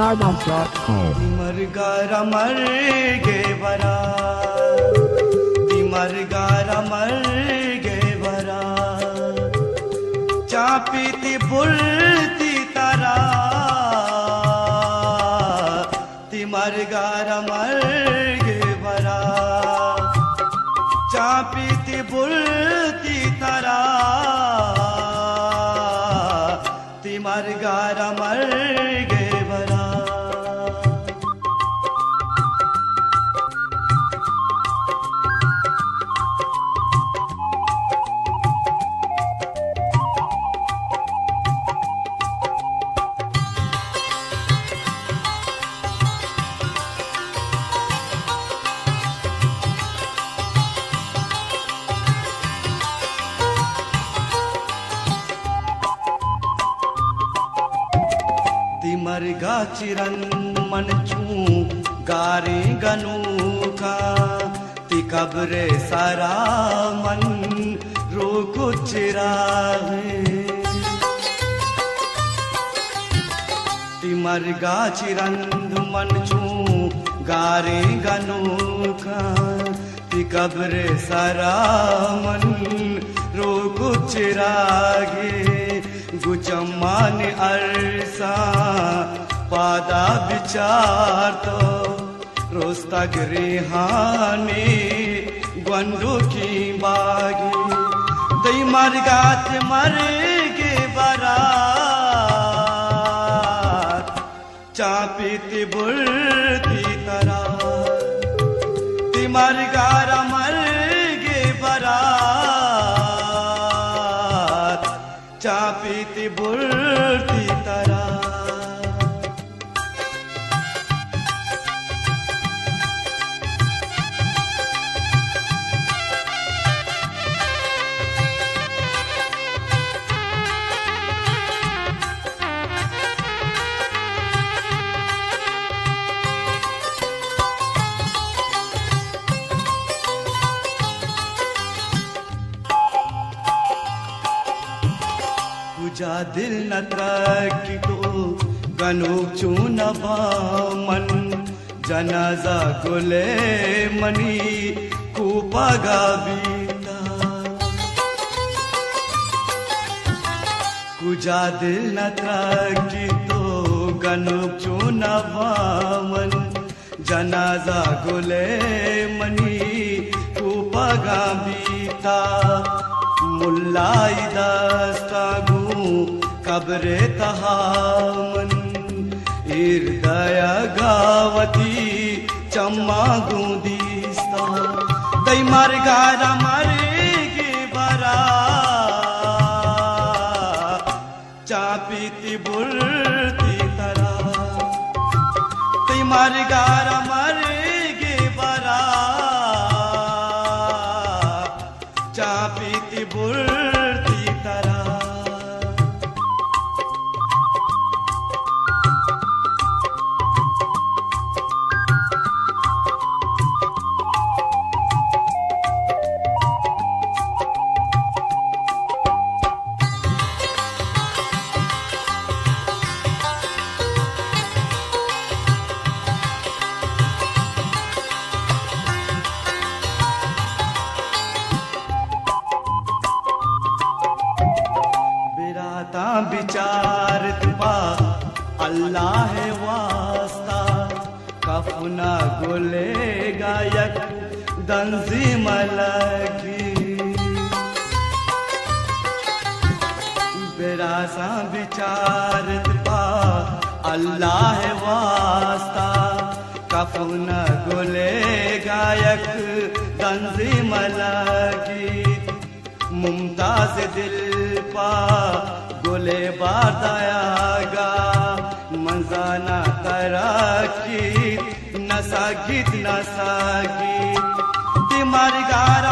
StarBox.com. तिमरगार गे बरा तिमरगार गे बरा चापीती बुलती तारा तिमरगार गे बरा चापीती बुलती तारा तिमरगार गे बरा तिमरगा चिरन मनचू गारे गनूखा ती कब्रे सारा मन रोको चिरावे तिमरगा चिरन मनचू गारे गनूखा ती कब्रे सारा मन रोको चिरागे गुचम्मान अरसा पादा विचार तो रोस्ता गृहाने ग्वंडो की बागी दई मरगात मर गे बारात चापीती बुलती तरा तिमरगार मर गे बारात चापीती बुलती तरा जा दिल न त्रकी तो गनो चूनबा मन जनाजा गुले मनी कूपगा बीता कुजा दिल न त्रकी तो गनो चूनबा मन जनाजा गुले मनी कूपगा बीता मुल्लाई दस्तागू कब्रे तहामन हृदय गावती चम्मा गुदीस्ता दई मरगार गे बरा चापीती बुलती तरा दई मरगार गे बरा चापीती बुलती तरा विचार तुबा अल्लाह है वास्ता कफना गोले गायक दंजी मलगी बेरासा विचार तुबा अल्लाह है वास्ता कफना गोले गायक दंजी मलगी मुमताज दिल पा गोले बादायागा मंजाना तराकी नसागित नसागी तिमरगार